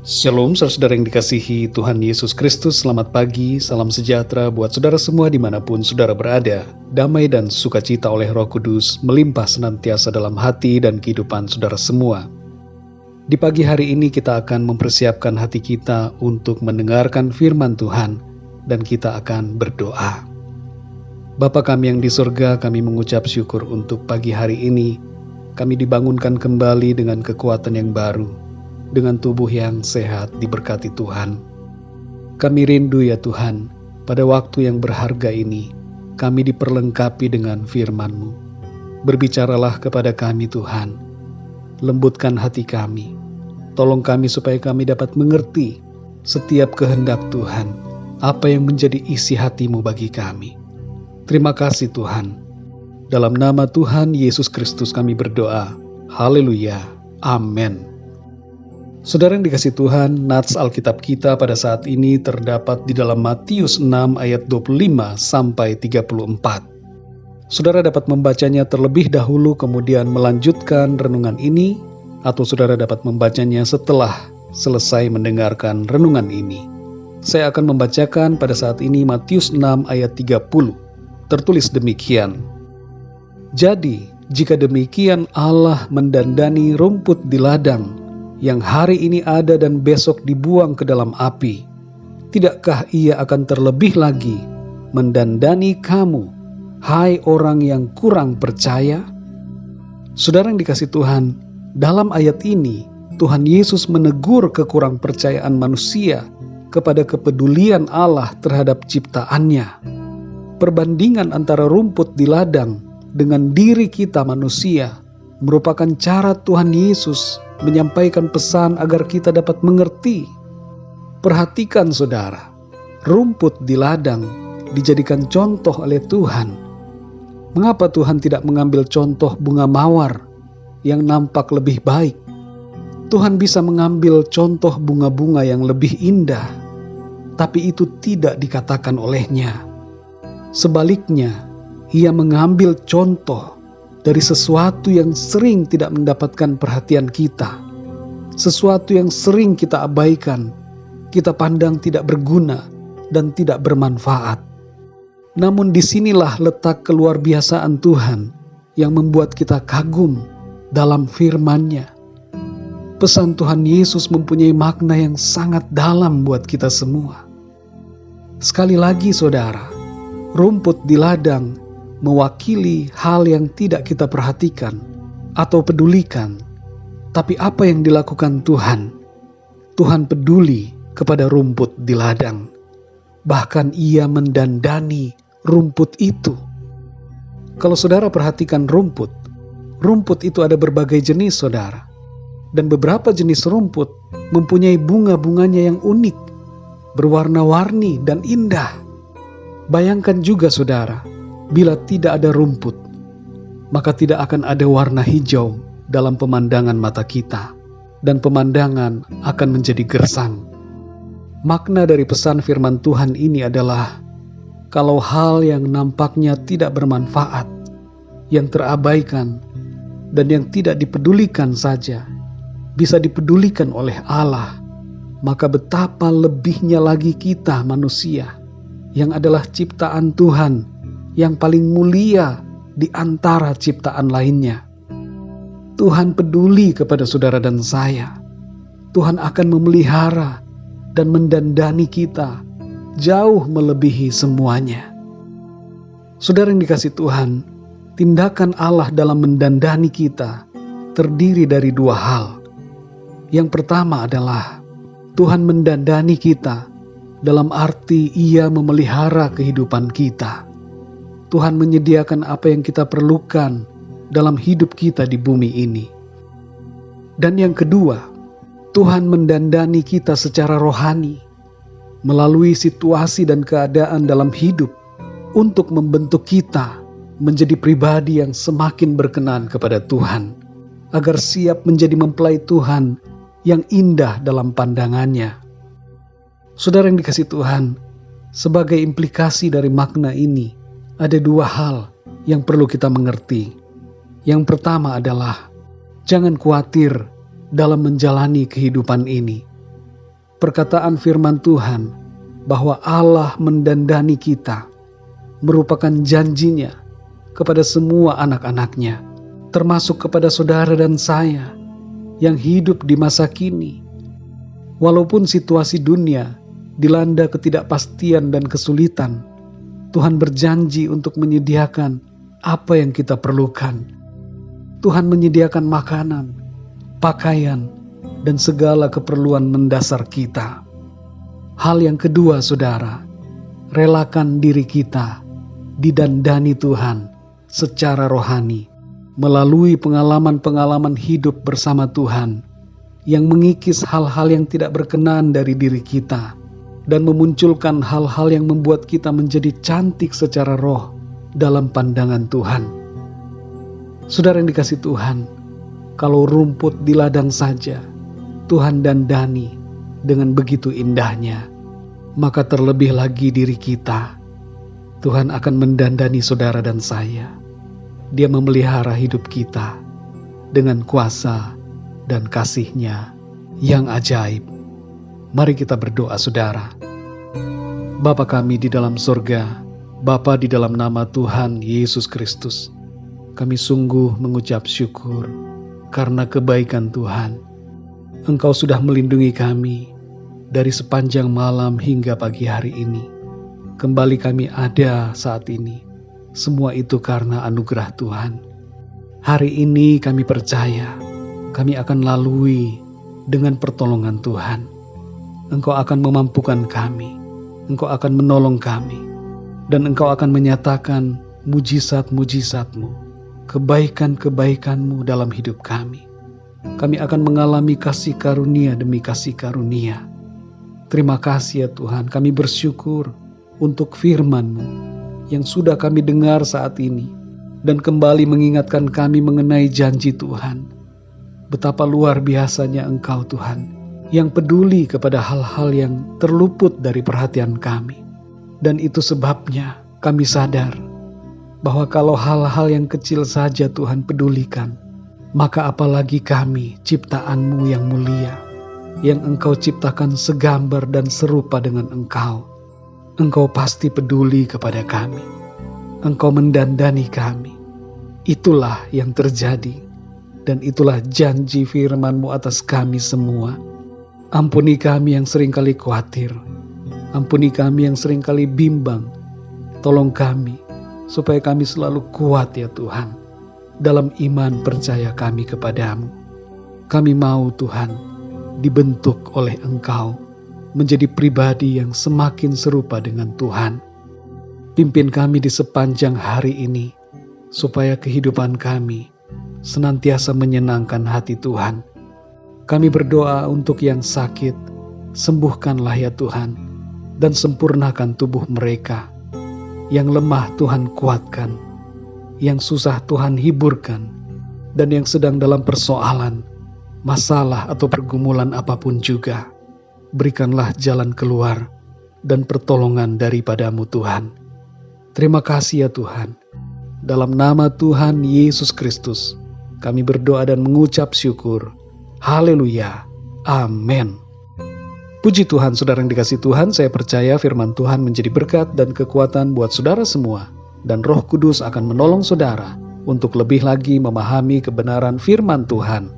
Shalom, saudara yang dikasihi Tuhan Yesus Kristus. Selamat pagi, salam sejahtera buat saudara semua dimanapun saudara berada. Damai dan sukacita oleh Roh Kudus melimpah senantiasa dalam hati dan kehidupan saudara semua. Di pagi hari ini kita akan mempersiapkan hati kita untuk mendengarkan firman Tuhan dan kita akan berdoa. Bapa kami yang di surga, kami mengucap syukur untuk pagi hari ini. Kami dibangunkan kembali dengan kekuatan yang baru, dengan tubuh yang sehat diberkati Tuhan. Kami rindu ya Tuhan, pada waktu yang berharga ini, kami diperlengkapi dengan firman-Mu. Berbicaralah kepada kami Tuhan, lembutkan hati kami, tolong kami supaya kami dapat mengerti setiap kehendak Tuhan, apa yang menjadi isi hati-Mu bagi kami. Terima kasih Tuhan, dalam nama Tuhan Yesus Kristus kami berdoa, haleluya, amin. Saudara yang dikasih Tuhan, nats Alkitab kita pada saat ini terdapat di dalam Matius 6 ayat 25 sampai 34. Saudara dapat membacanya terlebih dahulu kemudian melanjutkan renungan ini, atau saudara dapat membacanya setelah selesai mendengarkan renungan ini. Saya akan membacakan pada saat ini Matius 6 ayat 30. Tertulis demikian. Jadi, jika demikian Allah mendandani rumput di ladang, yang hari ini ada dan besok dibuang ke dalam api, tidakkah ia akan terlebih lagi mendandani kamu, hai orang yang kurang percaya? Saudara yang dikasih Tuhan, dalam ayat ini Tuhan Yesus menegur kekurang percayaan manusia kepada kepedulian Allah terhadap ciptaannya. Perbandingan antara rumput di ladang dengan diri kita manusia merupakan cara Tuhan Yesus menyampaikan pesan agar kita dapat mengerti. Perhatikan saudara, rumput di ladang dijadikan contoh oleh Tuhan. Mengapa Tuhan tidak mengambil contoh bunga mawar yang nampak lebih baik? Tuhan bisa mengambil contoh bunga-bunga yang lebih indah, tapi itu tidak dikatakan olehnya. Sebaliknya, ia mengambil contoh dari sesuatu yang sering tidak mendapatkan perhatian kita, sesuatu yang sering kita abaikan, kita pandang tidak berguna dan tidak bermanfaat. Namun disinilah letak keluarbiasaan Tuhan yang membuat kita kagum dalam firman-Nya. Pesan Tuhan Yesus mempunyai makna yang sangat dalam buat kita semua. Sekali lagi saudara, rumput di ladang mewakili hal yang tidak kita perhatikan atau pedulikan. Tapi apa yang dilakukan Tuhan? Tuhan peduli kepada rumput di ladang. Bahkan ia mendandani rumput itu. Kalau saudara perhatikan rumput itu ada berbagai jenis saudara. Dan beberapa jenis rumput mempunyai bunga-bunganya yang unik, berwarna-warni dan indah. Bayangkan juga saudara, bila tidak ada rumput, maka tidak akan ada warna hijau dalam pemandangan mata kita, dan pemandangan akan menjadi gersang. Makna dari pesan firman Tuhan ini adalah, kalau hal yang nampaknya tidak bermanfaat, yang terabaikan, dan yang tidak dipedulikan saja, bisa dipedulikan oleh Allah, maka betapa lebihnya lagi kita manusia, yang adalah ciptaan Tuhan, yang paling mulia di antara ciptaan lainnya. Tuhan peduli kepada saudara dan saya. Tuhan akan memelihara dan mendandani kita jauh melebihi semuanya. Saudara yang dikasih Tuhan, tindakan Allah dalam mendandani kita terdiri dari dua hal. Yang pertama adalah Tuhan mendandani kita dalam arti Ia memelihara kehidupan kita. Tuhan menyediakan apa yang kita perlukan dalam hidup kita di bumi ini. Dan yang kedua, Tuhan mendandani kita secara rohani melalui situasi dan keadaan dalam hidup untuk membentuk kita menjadi pribadi yang semakin berkenan kepada Tuhan, agar siap menjadi mempelai Tuhan yang indah dalam pandangannya. Saudara yang dikasih Tuhan, sebagai implikasi dari makna ini, ada dua hal yang perlu kita mengerti. Yang pertama adalah, jangan khawatir dalam menjalani kehidupan ini. perkataan firman Tuhan bahwa Allah mendandani kita merupakan janjinya kepada semua anak-anaknya, termasuk kepada saudara dan saya yang hidup di masa kini. Walaupun situasi dunia dilanda ketidakpastian dan kesulitan, Tuhan berjanji untuk menyediakan apa yang kita perlukan. Tuhan menyediakan makanan, pakaian, dan segala keperluan mendasar kita. Hal yang kedua, saudara, relakan diri kita didandani Tuhan secara rohani melalui pengalaman-pengalaman hidup bersama Tuhan yang mengikis hal-hal yang tidak berkenan dari diri kita dan memunculkan hal-hal yang membuat kita menjadi cantik secara roh dalam pandangan Tuhan. Saudara yang dikasihi Tuhan, kalau rumput di ladang saja Tuhan dandani dengan begitu indahnya, maka terlebih lagi diri kita. Tuhan akan mendandani saudara dan saya. Dia memelihara hidup kita dengan kuasa dan kasih-Nya yang ajaib. Mari kita berdoa, saudara. Bapa kami di dalam surga, Bapa di dalam nama Tuhan Yesus Kristus, kami sungguh mengucap syukur karena kebaikan Tuhan. Engkau sudah melindungi kami dari sepanjang malam hingga pagi hari ini. Kembali kami ada saat ini. Semua itu karena anugerah Tuhan. Hari ini kami percaya kami akan lalui dengan pertolongan Tuhan. Engkau akan memampukan kami. Engkau akan menolong kami. Dan Engkau akan menyatakan mujizat-mujizat-Mu, kebaikan-kebaikan-Mu dalam hidup kami. Kami akan mengalami kasih karunia demi kasih karunia. Terima kasih ya Tuhan, kami bersyukur untuk firman-Mu yang sudah kami dengar saat ini dan kembali mengingatkan kami mengenai janji Tuhan. Betapa luar biasanya Engkau Tuhan yang peduli kepada hal-hal yang terluput dari perhatian kami. Dan itu sebabnya kami sadar bahwa kalau hal-hal yang kecil saja Tuhan pedulikan, maka apalagi kami ciptaan-Mu yang mulia, yang Engkau ciptakan segambar dan serupa dengan Engkau. Engkau pasti peduli kepada kami. Engkau mendandani kami. Itulah yang terjadi. Dan itulah janji firman-Mu atas kami semua. Ampuni kami yang seringkali khawatir. Ampuni kami yang seringkali bimbang. Tolong kami supaya kami selalu kuat ya Tuhan dalam iman percaya kami kepadamu. Kami mau Tuhan dibentuk oleh Engkau menjadi pribadi yang semakin serupa dengan Tuhan. Pimpin kami di sepanjang hari ini, supaya kehidupan kami senantiasa menyenangkan hati Tuhan. Kami berdoa untuk yang sakit, sembuhkanlah ya Tuhan, dan sempurnakan tubuh mereka. Yang lemah Tuhan kuatkan, yang susah Tuhan hiburkan, dan yang sedang dalam persoalan, masalah atau pergumulan apapun juga, berikanlah jalan keluar dan pertolongan daripada-Mu Tuhan. Terima kasih ya Tuhan. Dalam nama Tuhan Yesus Kristus, kami berdoa dan mengucap syukur. Haleluya. Amin. Puji Tuhan, saudara yang dikasihi Tuhan, saya percaya firman Tuhan menjadi berkat dan kekuatan buat saudara semua. Dan Roh Kudus akan menolong saudara untuk lebih lagi memahami kebenaran firman Tuhan.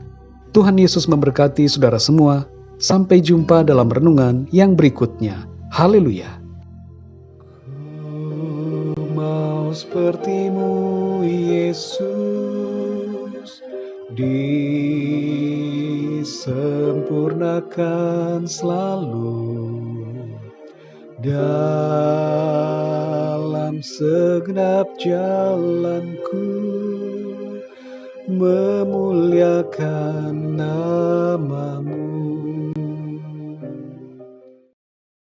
Tuhan Yesus memberkati saudara semua. Sampai jumpa dalam renungan yang berikutnya. Haleluya. Ku mau seperti-Mu Yesus, disempurnakan selalu dalam segenap jalanku, memuliakan nama-Mu.